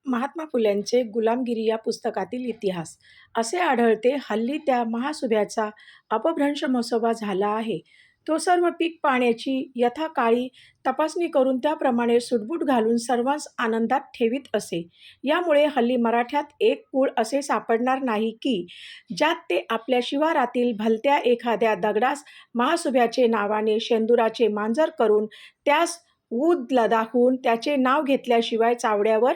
महात्मा फुल्यांचे गुलामगिरी या पुस्तकातील इतिहास. असे आढळते हल्ली त्या महासुभ्याचा अपभ्रंश मसोबा झाला आहे. तो सर्व पीक पाण्याची यथाकाळी तपासणी करून त्याप्रमाणे सुटबूट घालून सर्वांस आनंदात ठेवीत असे. यामुळे हल्ली मराठ्यात एक कुळ असे सापडणार नाही की ज्यात ते आपल्या शिवारातील भलत्या एखाद्या दगडास महासुभ्याचे नावाने शेंदुराचे मांजर करून त्यास ऊद दाखवून त्याचे नाव घेतल्याशिवाय चावड्यावर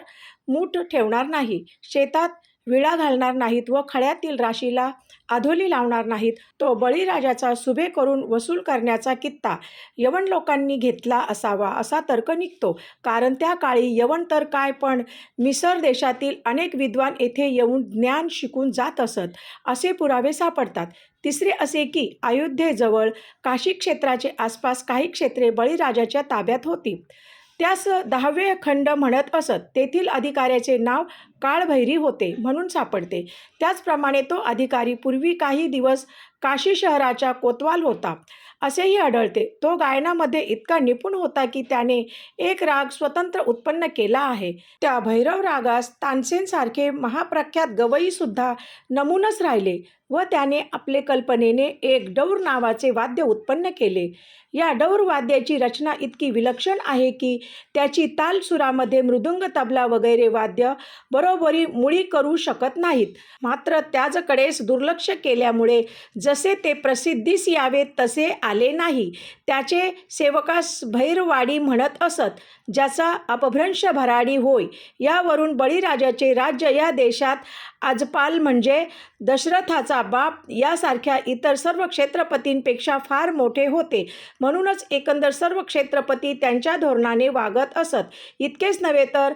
मूठ ठेवणार नाही, शेतात विळा घालणार नाहीत व खळ्यातील राशीला आधोली लावणार नाहीत. तो बळीराजाचा सुभे करून वसूल करण्याचा कित्ता यवन लोकांनी घेतला असावा असा तर्क निघतो. कारण त्या काळी यवन तर काय पण मिसर देशातील अनेक विद्वान येथे येऊन ज्ञान शिकून जात असत असे पुरावे सापडतात. तिसरे असे की अयोध्येजवळ काशी क्षेत्राचे आसपास काही क्षेत्रे बळीराजाच्या ताब्यात होती. त्यास 10वे खंड म्हणत असत. तेथील अधिकाऱ्याचे नाव काळभैरी होते म्हणून सापडते. त्याचप्रमाणे तो अधिकारी पूर्वी काही दिवस काशी शहराचा कोतवाल होता असेही आढळते. तो गायनामध्ये इतका निपुण होता की त्याने एक राग स्वतंत्र उत्पन्न केला आहे. त्या भैरव रागास तानसेनसारखे महाप्रख्यात गवईसुद्धा नमूनच राहिले व त्याने आपले कल्पनेने एक डौर नावाचे वाद्य उत्पन्न केले. या डौर वाद्याची रचना इतकी विलक्षण आहे की त्याची तालसुरामध्ये मृदुंग, तबला वगैरे वाद्य बरोबरी मुळी करू शकत नाहीत. मात्र त्याचकडेच दुर्लक्ष केल्यामुळे जसे ते प्रसिद्धीस यावे तसे आले नाही. त्याचे सेवकास भैरवाडी म्हणत असत, ज्याचा अपभ्रंश भराडी होय. यावरून बळीराजाचे राज्य या देशात आजपाल म्हणजे दशरथाचा बाप यासारख्या इतर सर्व क्षेत्रपतींपेक्षा फार मोठे होते. म्हणूनच एकंदर सर्व क्षेत्रपती त्यांच्या धोरणाने वागत असत. इतकेच नव्हे तर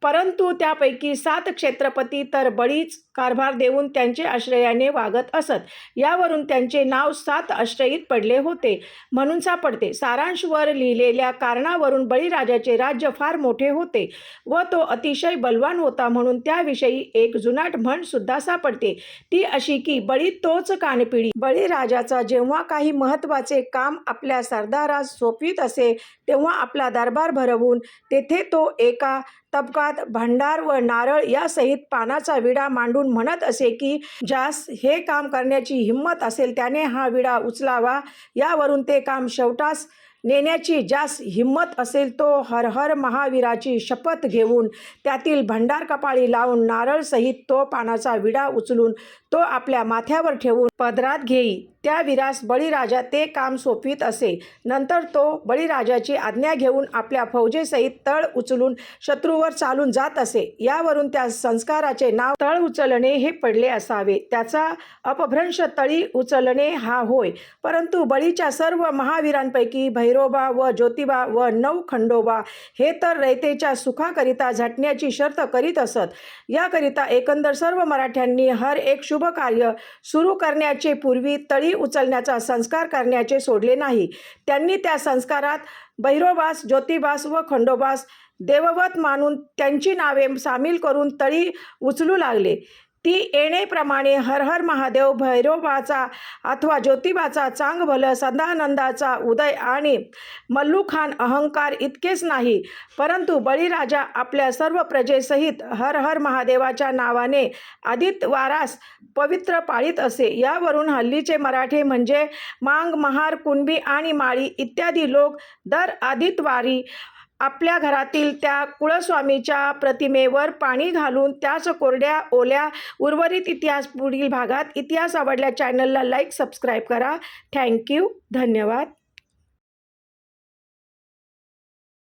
परंतु त्यापैकी 7 क्षेत्रपती तर बळीच कारभार देऊन त्यांचे आश्रयाने वागत असत. यावरून त्यांचे नाव 7 आश्रयीत पडले होते म्हणून सापडते. सारांश वर लिहिलेल्या कारणावरून बळीराजाचे राज्य फार मोठे होते व तो अतिशय बलवान होता म्हणून त्याविषयी एक जुनाट म्हण सुद्धा सापडते. ती अशी की बळी तोच कानपिडी. बळीराजाचा जेव्हा काही महत्त्वाचे काम आपल्या सरदारास सोपवित असे तेव्हा आपला दरबार भरवून तेथे तो एका तबकात भांडार व नारळ यासहित पानाचा विडा मांडून म्हणत असे की ज्यास हे काम करण्याची हिंमत असेल त्याने हा विडा उचलावा. यावरून ते काम शेवटास नेण्याची ज्यास हिंमत असेल तो हर हर महावीराची शपथ घेऊन त्यातील भंडार कपाळी लावून नारळसहित तो पानाचा विडा उचलून तो आपल्या माथ्यावर ठेवून पदरात घेई. त्या वीरास बळीराजा ते काम सोपवित असे. नंतर तो बळीराजाची आज्ञा घेऊन आपल्या फौजेसहित तळ उचलून शत्रूवर चालून जात असे. यावरून त्या संस्काराचे नाव तळ उचलणे हे पडले असावे. त्याचा अपभ्रंश तळी उचलणे हा होय. परंतु बळीच्या सर्व महावीरांपैकी भैरोबा व ज्योतिबा व 9 खंडोबा हे तर रयतेच्या सुखाकरिता झटण्याची शर्त करीत असत. याकरिता एकंदर सर्व मराठ्यांनी हर एक शुभ कार्य सुरू करण्याचे पूर्वी तळी उचलण्याचा संस्कार करण्याचे सोडले नाही. त्यांनी त्या संस्कारात भैरोबास, ज्योतिबास व खंडोबास देववत मानून त्यांची नावे सामील करून तळी उचलू लागले. ती येणेप्रमाणे हर हर महादेव, भैरोबाचा अथवा ज्योतिबाचा चांगभल, सदानंदाचा उदय आणि मल्लुखान अहंकार इतकेच नाही, परंतु बळीराजा आपल्या सर्व प्रजेसहित हर हर महादेवाच्या नावाने आदित्यवारास पवित्र पाळीत असे. यावरून हल्लीचे मराठे म्हणजे मांग, महार, कुणबी आणि माळी इत्यादी लोक दर आदित्यवारी आपल्या घरातील त्या कुळस्वामीच्या प्रतिमेवर पाणी घालून त्याच कोरड्या ओल्या. उर्वरित इतिहास पुढील भागात. इतिहास आवडल्या चॅनलला लाईक, सबस्क्राईब करा. थँक्यू. धन्यवाद.